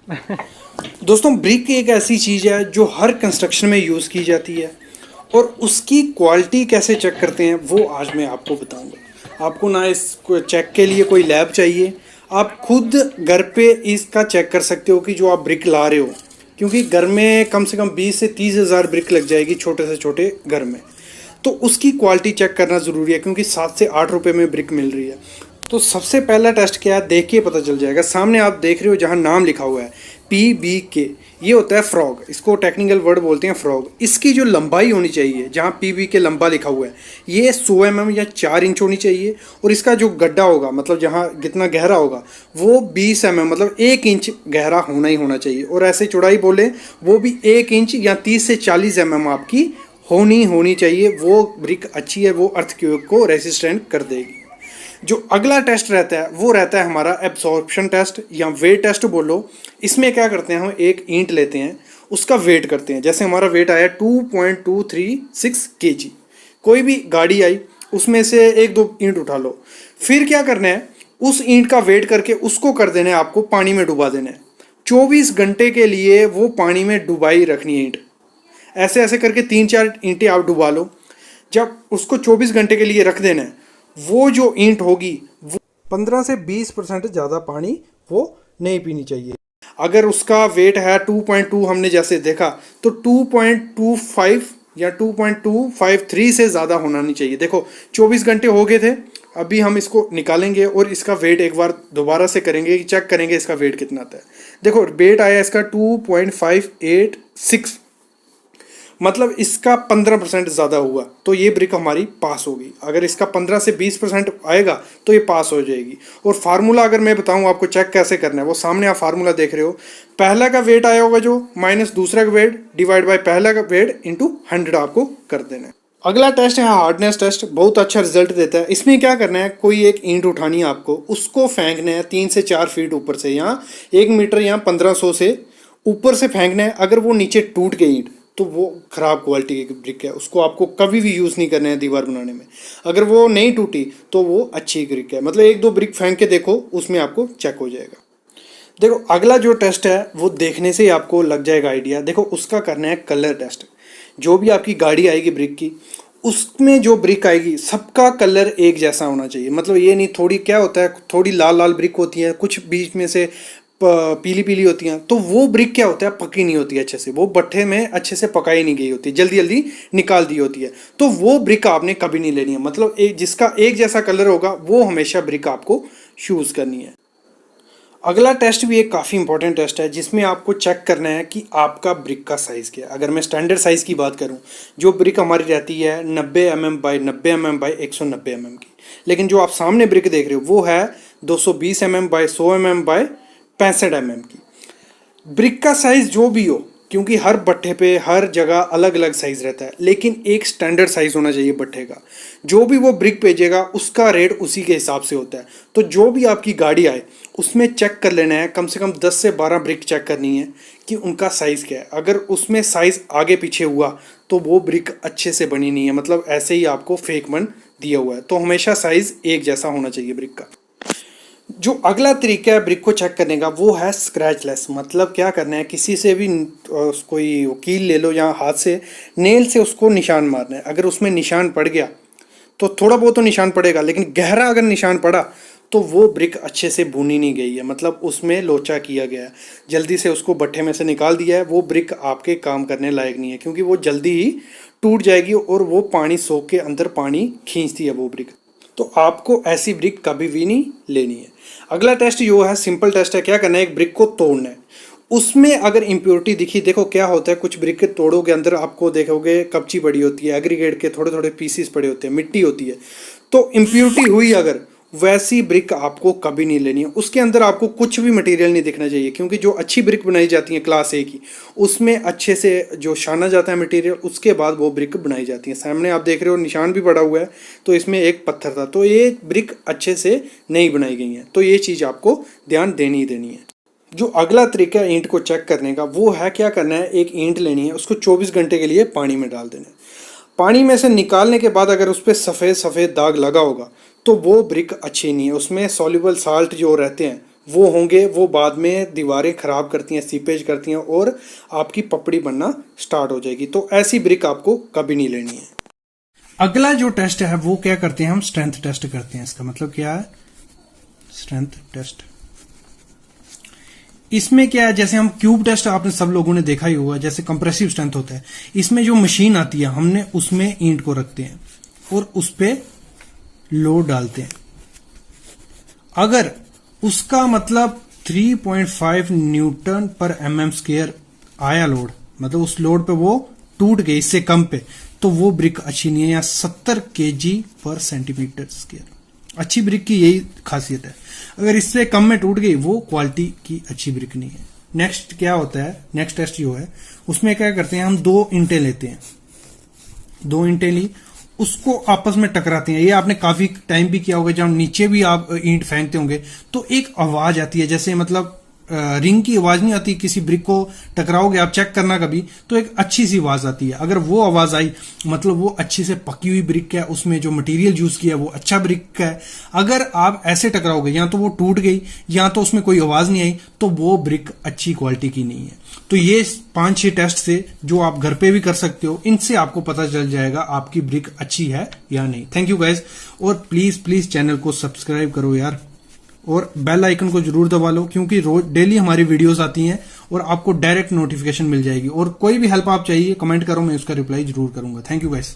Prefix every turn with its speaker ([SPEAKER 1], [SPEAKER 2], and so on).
[SPEAKER 1] दोस्तों ब्रिक एक ऐसी चीज़ है जो हर कंस्ट्रक्शन में यूज़ की जाती है और उसकी क्वालिटी कैसे चेक करते हैं वो आज मैं आपको बताऊंगा। आपको ना इसको चेक के लिए कोई लैब चाहिए, आप खुद घर पे इसका चेक कर सकते हो कि जो आप ब्रिक ला रहे हो, क्योंकि घर में कम से कम 20 से 30 हज़ार ब्रिक लग जाएगी छोटे से छोटे घर में। तो उसकी क्वालिटी चेक करना ज़रूरी है क्योंकि 7 से 8 रुपए में ब्रिक मिल रही है। तो सबसे पहला टेस्ट क्या है, देख के पता चल जाएगा। सामने आप देख रहे हो जहाँ नाम लिखा हुआ है PBK, ये होता है फ्रॉग, इसको टेक्निकल वर्ड बोलते हैं फ्रॉग। इसकी जो लंबाई होनी चाहिए, जहाँ PBK लंबा लिखा हुआ है, ये 100 mm या 4 इंच होनी चाहिए। और इसका जो गड्ढा होगा, मतलब जहाँ जितना गहरा होगा, वो 20 mm मतलब 1 इंच गहरा होना ही होना चाहिए। और ऐसे चौड़ाई बोले वो भी 1 इंच या 30 से 40 mm आपकी होनी चाहिए। वो ब्रिक अच्छी है, वो अर्थक्वेक को रेसिस्टेंट कर देगी। जो अगला टेस्ट रहता है वो रहता है हमारा एब्सॉर्प्शन टेस्ट या वेट टेस्ट बोलो। इसमें क्या करते हैं, हम एक ईंट लेते हैं, उसका वेट करते हैं। जैसे हमारा वेट आया 2.236 kg, कोई भी गाड़ी आई उसमें से एक दो ईंट उठा लो। फिर क्या करना है, उस ईंट का वेट करके उसको कर देना है, आपको पानी में डुबा देना है। 24 घंटे के लिए वो पानी में डुबाई रखनी है ईंट। ऐसे ऐसे करके 3-4 ईंटें आप डुबा लो। जब उसको 24 घंटे के लिए रख देना है, वो जो ईंट होगी वो 15 से 20% ज़्यादा पानी वो नहीं पीनी चाहिए। अगर उसका वेट है 2.2, हमने जैसे देखा, तो 2.25 या 2.253 से ज़्यादा होना नहीं चाहिए। देखो 24 घंटे हो गए थे, अभी हम इसको निकालेंगे और इसका वेट एक बार दोबारा से करेंगे, चेक करेंगे इसका वेट कितना आता है। देखो वेट आया इसका 2.586, मतलब इसका 15% ज़्यादा हुआ तो ये ब्रिक हमारी पास होगी। अगर इसका 15 से 20% आएगा तो ये पास हो जाएगी। और फार्मूला अगर मैं बताऊं आपको चेक कैसे करना है, वो सामने आप फार्मूला देख रहे हो। पहला का वेट आया होगा जो, माइनस दूसरा का वेट डिवाइड बाय पहला का वेट इंटू 100 आपको कर देना है। अगला टेस्ट है हार्डनेस टेस्ट, बहुत अच्छा रिजल्ट देता है। इसमें क्या करना है, कोई एक ईंट उठानी है आपको, उसको फेंकना है 3 से 4 फीट ऊपर से, यहाँ 1 मीटर या 1500 से ऊपर से फेंकना है। अगर वो नीचे टूट गई ईंट तो वो ख़राब क्वालिटी की ब्रिक है, उसको आपको कभी भी यूज़ नहीं करना है दीवार बनाने में। अगर वो नहीं टूटी तो वो अच्छी ब्रिक है, मतलब एक दो ब्रिक फेंक के देखो, उसमें आपको चेक हो जाएगा। देखो अगला जो टेस्ट है वो देखने से ही आपको लग जाएगा आइडिया। देखो उसका करना है कलर टेस्ट। जो भी आपकी गाड़ी आएगी ब्रिक की, उसमें जो ब्रिक आएगी सबका कलर एक जैसा होना चाहिए। मतलब ये नहीं, थोड़ी क्या होता है, थोड़ी लाल लाल ब्रिक होती है, कुछ बीच में से पीली पीली होती हैं, तो वो ब्रिक क्या होता है, पकी नहीं होती है अच्छे से, वो भट्ठे में अच्छे से पकाई नहीं गई होती, जल्दी जल्दी निकाल दी होती है। तो वो ब्रिक आपने कभी नहीं लेनी है। मतलब जिसका एक जैसा कलर होगा वो हमेशा ब्रिक आपको यूज़ करनी है। अगला टेस्ट भी एक काफ़ी इंपॉर्टेंट टेस्ट है, जिसमें आपको चेक करना है कि आपका ब्रिक का साइज़ क्या है। अगर मैं स्टैंडर्ड साइज़ की बात करूं, जो ब्रिक हमारी रहती है 90 mm by 90 mm by 190 mm की, लेकिन जो आप सामने ब्रिक देख रहे हो वो है 220 mm by 100 mm by 65 mm की। ब्रिक का साइज़ जो भी हो, क्योंकि हर भट्ठे पे हर जगह अलग अलग साइज़ रहता है, लेकिन एक स्टैंडर्ड साइज़ होना चाहिए भट्ठे का। जो भी वो ब्रिक भेजेगा उसका रेट उसी के हिसाब से होता है। तो जो भी आपकी गाड़ी आए उसमें चेक कर लेना है, कम से कम 10 से 12 ब्रिक चेक करनी है कि उनका साइज़ क्या है। अगर उसमें साइज़ आगे पीछे हुआ तो वो ब्रिक अच्छे से बनी नहीं है, मतलब ऐसे ही आपको फेक बन दिया हुआ है। तो हमेशा साइज़ एक जैसा होना चाहिए ब्रिक का। जो अगला तरीका है ब्रिक को चेक करने का वो है स्क्रैचलेस। मतलब क्या करना है, किसी से भी कोई वकील ले लो या हाथ से नेल से उसको निशान मारना है। अगर उसमें निशान पड़ गया तो थोड़ा बहुत तो निशान पड़ेगा, लेकिन गहरा अगर निशान पड़ा तो वो ब्रिक अच्छे से भुनी नहीं गई है, मतलब उसमें लोचा किया गया है। जल्दी से उसको भट्ठे में से निकाल दिया है, वो ब्रिक आपके काम करने लायक नहीं है, क्योंकि वो जल्दी ही टूट जाएगी और वो पानी सोख के अंदर पानी खींचती है वो ब्रिक। तो आपको ऐसी ब्रिक कभी भी नहीं लेनी है। अगला टेस्ट जो है सिंपल टेस्ट है। क्या करना है, एक ब्रिक को तोड़ना है, उसमें अगर इम्प्योरिटी दिखी, देखो क्या होता है, कुछ ब्रिक के तोड़ोगे अंदर आपको देखोगे कपची पड़ी होती है, एग्रीगेट के थोड़े थोड़े पीसीस पड़े होते हैं, मिट्टी होती है। तो इम्प्योरिटी हुई अगर, वैसी ब्रिक आपको कभी नहीं लेनी है। उसके अंदर आपको कुछ भी मटेरियल नहीं दिखना चाहिए, क्योंकि जो अच्छी ब्रिक बनाई जाती है क्लास ए की, उसमें अच्छे से जो छाना जाता है मटेरियल, उसके बाद वो ब्रिक बनाई जाती है। सामने आप देख रहे हो निशान भी पड़ा हुआ है, तो इसमें एक पत्थर था, तो ये ब्रिक अच्छे से नहीं बनाई गई है। तो ये चीज़ आपको ध्यान देनी ही देनी है। जो अगला तरीका है ईंट को चेक करने का वो है, क्या करना है, एक ईंट लेनी है, उसको 24 घंटे के लिए पानी में डाल देना है। पानी में से निकालने के बाद अगर उस पर सफ़ेद सफ़ेद दाग लगा होगा तो वो ब्रिक अच्छी नहीं है, उसमें सॉल्युबल साल्ट जो रहते हैं वो होंगे वो बाद में दीवारें ख़राब करती हैं, सीपेज करती हैं और आपकी पपड़ी बनना स्टार्ट हो जाएगी। तो ऐसी ब्रिक आपको कभी नहीं लेनी है। अगला जो टेस्ट है वो क्या करते हैं, हम स्ट्रेंथ टेस्ट करते हैं। इसका मतलब क्या है, स्ट्रेंथ टेस्ट। इसमें क्या है, जैसे हम क्यूब टेस्ट आपने सब लोगों ने देखा ही होगा, जैसे कंप्रेसिव स्ट्रेंथ होता है। इसमें जो मशीन आती है हमने उसमें ईंट को रखते हैं और उस पे लोड डालते हैं। अगर उसका मतलब 3.5 न्यूटन पर mm स्क्वायर आया लोड, मतलब उस लोड पे वो टूट गई इससे कम पे, तो वो ब्रिक अच्छी नहीं है। या 70 kg पर सेंटीमीटर स्क्वायर, अच्छी ब्रिक की यही खासियत है। अगर इससे कम में टूट गई वो क्वालिटी की अच्छी ब्रिक नहीं है। नेक्स्ट क्या होता है, नेक्स्ट टेस्ट जो है उसमें क्या करते हैं, हम 2 ईंटें लेते हैं, 2 ईंटें ली, उसको आपस में टकराते हैं। ये आपने काफी टाइम भी किया होगा, जब नीचे भी आप ईंट फेंकते होंगे तो एक आवाज आती है, जैसे मतलब रिंग की आवाज नहीं आती, किसी ब्रिक को टकराओगे आप, चेक करना कभी, तो एक अच्छी सी आवाज आती है। अगर वो आवाज आई मतलब वो अच्छी से पकी हुई ब्रिक है, उसमें जो मटेरियल यूज किया है वो अच्छा ब्रिक है। अगर आप ऐसे टकराओगे या तो वो टूट गई या तो उसमें कोई आवाज नहीं आई, तो वो ब्रिक अच्छी क्वालिटी की नहीं है। तो ये 5-6 टेस्ट से जो आप घर पे भी कर सकते हो, इनसे आपको पता चल जाएगा आपकी ब्रिक अच्छी है या नहीं। थैंक यू गाइज, और प्लीज चैनल को सब्सक्राइब करो यार, और बेल आइकन को जरूर दबा लो, क्योंकि रोज डेली हमारी वीडियोस आती हैं और आपको डायरेक्ट नोटिफिकेशन मिल जाएगी। और कोई भी हेल्प आप चाहिए कमेंट करो, मैं उसका रिप्लाई जरूर करूंगा। Thank you guys.